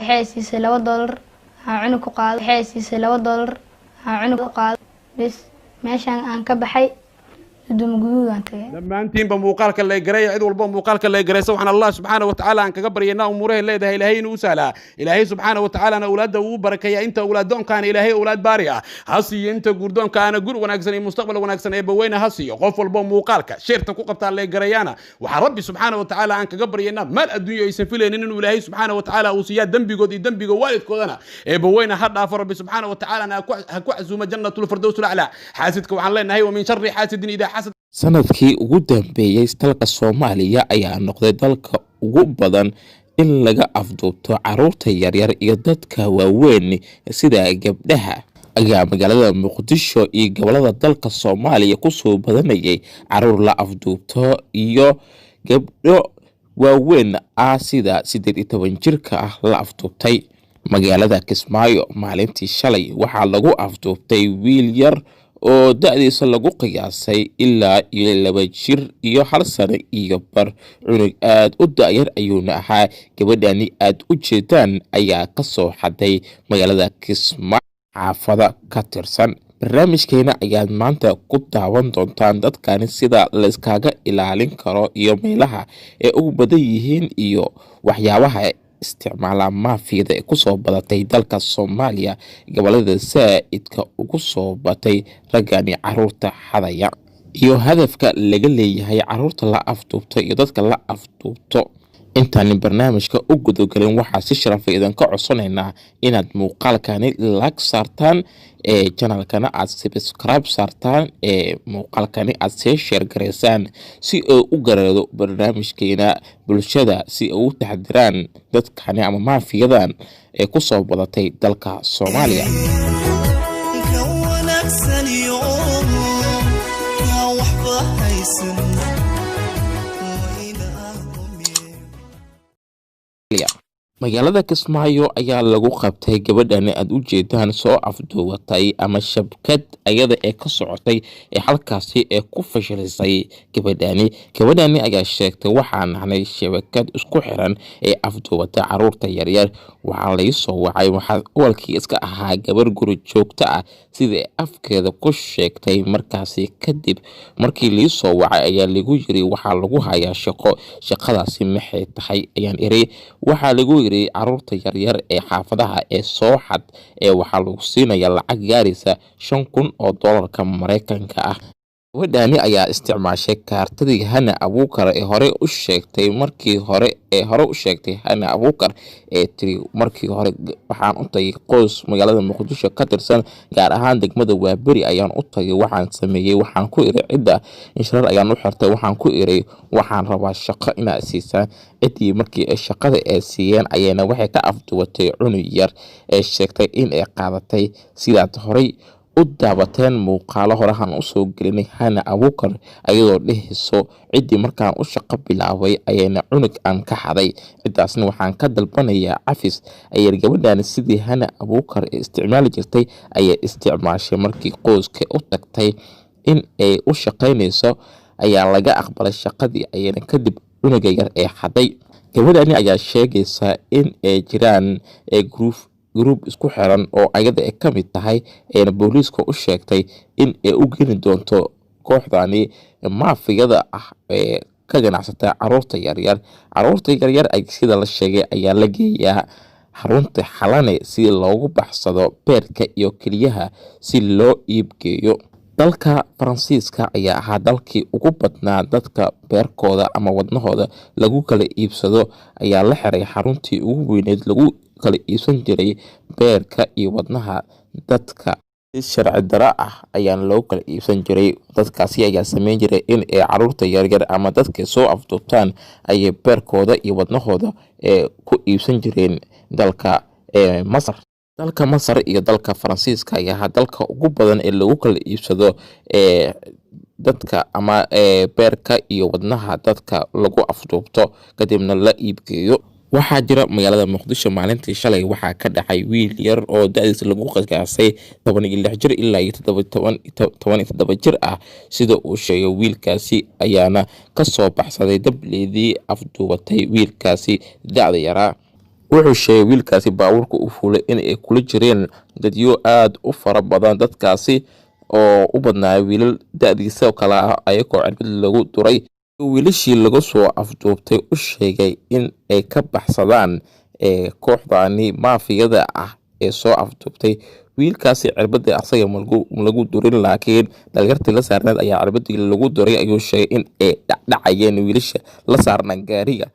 waxay siisay $2 aan cunug ku qaado waxay siisay $2 aan cunug ku qaado bis meeshan aan ka baxay guduudaan tagay dhammaantiinba muuqaalka la garay cid walba muuqaalka la garay subhana allah subhanahu wa ta'ala aan kaga baryana umuuraha leedahay ilaahay inuu saala ilaahay subhanahu wa ta'ala awlaada uu barakeeya inta awlaadoonkaan ilaahay awlaad baari ah hasiyo inta gurdoonkaana gur wanaagsan iyo mustaqbal wanaagsan ee baweyna hasiyo qof walba muuqaalka sheerta ku qabta la garayana waxa rabbi subhanahu wa ta'ala aan kaga baryana mal adduunyo aysan filaynin inuu ilaahay subhanahu wa ta'ala uu siiya dambigood iyo dambiga waalidkoodana ee baweyna ha dhaafo rabbi subhanahu wa ta'ala ha ku azuma jannatul firdaws al-a'la xaasidka waxaan leenahay wa min sharri xaasidin idha xasad sanadkii ugu dambeeyay dalka Soomaaliya ayaa noqday dalka ugu badan in laga afduubto caruurta yaryar iyo dadka waaweyn sida gabdhaha ayaa magaalada Muqdisho iyo gobolada dalka Soomaaliya ku soo badanayay caruur la afduubto iyo gabdho waaweyn sida 18 jirka ah la afduubtay magaalada Kismaayo maalintii shalay waxaa lagu afduubtay wiil yar oo da'diisa lagu qiyaasay ilaa 2 jir iyo 1 sano iyo bar cunug aad u da'yar ayuuna ahaa gabadhani aad u jeedaan ayaa ka soo xaday magaalada Kismaayo xaafada ka tirsan barnaamijkeena ayaad maanta ku daawan doontaan dadkani sida la iskaga ilaalin karo iyo meelaha ee ugu badan yihiin iyo waxyaabaha isticmaala maafiyada ee ku soo badatay dalka Soomaaliya gobolada saaidka ugu soo batay ragani caruurta xadaya iyo hadafka laga leeyahay caruurta la afduubto iyo dadka la afduubto intaan barnaamijka u gudogalin waxa si sharaf idin ka codsanaynaa inaad muuqaalkani like saartaan channelkana aad subscribe saartaan muuqaalkani aad share gareysaan si uu u gareedo barnaamijkeena bulshada si uu u taxdiraan dadkani ama maafiyadan ee ku soo badatay dalka Soomaaliya magaalada Kismaayo ayaa lagu qabtay gabadhani aad u jeedaan soo afduubatay ama shabkad ayada ee ka socotay ee halkaasi ee ku fashilisay gabadhani ayaa sheegtay waxaan nahnay shabakad isku xiran ee afduubata caruurta yaryar waxaa la soo wacay waxa walkii iska ahaa gabar guri joogta ah sida afkeeda ku sheegtay markaasi kadib markii la soo wacay ayaa lagu yiri waxa lagu hayaa shaqadaasi maxay tahay ayaan iri waxa lagu caruurta yaryar ee xaafadaha ee soo xad ee waxa lagu siinaya lacag gaaraysa $5,000 Mareykanka ah wadani ayaa isticmaashay kaartadii Hana Abuukar ee hore u sheegtay markii hore u sheegtay Hana Abuukar ee tiri markii hore waxaan u tagay qoys magaalada Muqdisho ka tirsan gaar ahaan degmada Waaberi ayaan u tagay waxaan sameeyay waxaan ku iri cidda inshaar ayaan u xirtay waxaan ku iri waxaan rabaa shaqo inaad siisaan cidii markii ay shaqada ay siiyeen ayana waxay ka afduubatay cunug yar ee sheegtay in ay qaadatay sidaad hore u daabateen muuqaalo horahan u soo gelinay Hana Abuukar ayadoo dhehayso cidii markaan u shaqo bilaabay ayana cunug aan ka xaday cidaasna waxaan ka dalbanayaa cafis ayay gabadhani sidii Hana Abuukar isticmaali jirtay ayay isticmaashay markii qoyska u tagtay in ay u shaqeynayso ayaa laga aqbalay shaqadii ayana kadib cunuga yar ee xaday gabadhani ayaa sheegaysa in ay jiraan group isku xiran oo ayada ay kamid tahay ee booliiska u sheegtay in ay u geeni doonto kooxdani maafiyada ah ee ka ganacsata caruurta yaryar ay sida la sheegay ayaa la geeyaa xarunta xalane si loogu baxsado beerka iyo kaliyaha si loo iibgeeyo dalka Faransiiska ayaa ahaa dalkii ugu badnaa dadka beerkooda ama wadnahooda lagu kala iibsado ayaa la xiray xaruntii ugu weyneed lagu kala iibsan jiray beerka iyo wadnaha dadka sharci dara ah ayaan loo kala iibsan jiray dadkaasi ayaa sameyn jiray in ay caruurta yaryar ama dadka soo afduubtaan ay beerkooda iyo wadnahooda ku iibsan jireen dalka Masar dalka Masar iyo dalka Faransiiska ayaa dalka ugu badan ee lagu kala iibsado dadka ama beerka iyo wadnaha dadka lagu afduubto kadibna la iibgeeyo waxaa jira magaalada Muqdisho maalintii shalay waxaa ka dhacay wiil yar oo da'diisa lagu qiyaasay 16 jir ilaa 17 jir ah sida uu sheegay wiilkaasi ayaana ka soo baxsaday dableedii afduubatay wiilkaasi da'da yaraa wuxuu sheegay wiilkaasi baabuurka uu fuulay in ay kula jireen dadyo aad u fara badan, dadkaasi oo u badnaaya wiilal da'diisa oo kale ah ayagoo cirbad lagu duray. wiilashii laga soo afduubtay u sheegay in ay ka baxsadaan kooxdani maafiyada ah ee soo afduubtay wiilkaasi. cirbadii asaga lagu durin, laakiin dhalinyartii la saarneed ayaa cirbadii lagu duray. ayuu sheegay in ay dhacdhacayeen wiilasha la saarnaan gaariga.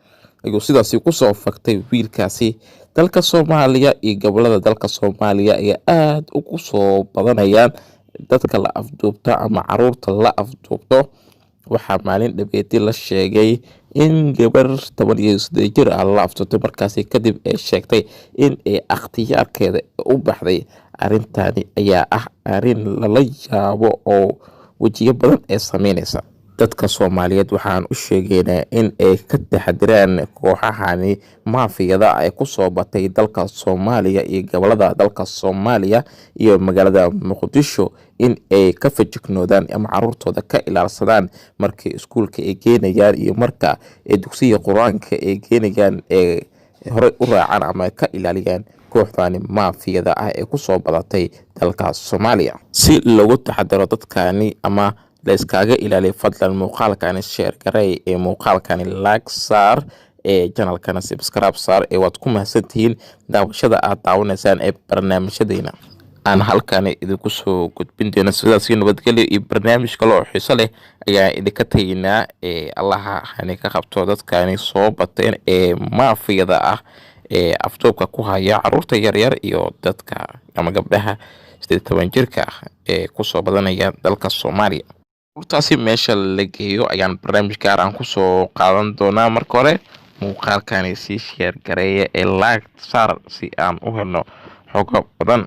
ayuu sidaasi kusoo faktay wiilkaasi. dalka Soomaaliya iyo gobolada dalka Soomaaliya ayaa aad ugu soo badanayaan dadka la afduubta ama caruurta la afduubto. waxaa maalin dhabeeti la sheegay in gabar 18 jir ah la afduubtay, markaasi kadib ay sheegtay in ay ikhtiyaarkeeda u baxday. arintani ayaa ah arin lala yaabo oo wajiyo badan ee sameynaysa. dadka Soomaaliyeed waxaan u sheegaynaa in ay ka taxadiraan kooxahani maafiyada ay ku soo batay dalka Soomaaliya iyo gobolada dalka Soomaaliya iyo magaalada Muqdisho, in ay ka fajignoodaan ama caruurtooda ka ilaalsadaan markay iskuulka ay geenayaan iyo marka ay dugsiga quraanka ay geenayaan ee hore u raacaan ama ka ilaaliyaan kooxdani maafiyada ah ee ku soo badatay dalka Soomaaliya. si lagu taxadaro dadkani ama la iskaga ilaaliyo, fadlan muuqaalkani share garay ee muuqaalkani like saar ee channelkana subscribe saar ee waad ku mahadsantihiin daawashada aad daawanaysaan ee barnaamijyadeena aan halkani idinku soo gudbin doono. sidaas nabadgelyo iyo barnaamij kale oo xiiso leh ayaa idinka taginaa. allaha hani ka qabto dadkani soo bateen ee maafiyada ah ee afduubka ku haya caruurta yaryar iyo dadka ama gabdhaha 18 jirka ah ee ku soo badanaya dalka Soomaaliya. urtaasi meesha la geeyo ayaan barnaamij gaar ah ku soo qaadan doonaa. marka hore muuqaalkani si share gareeya ee like saar si aan u helno xog badan.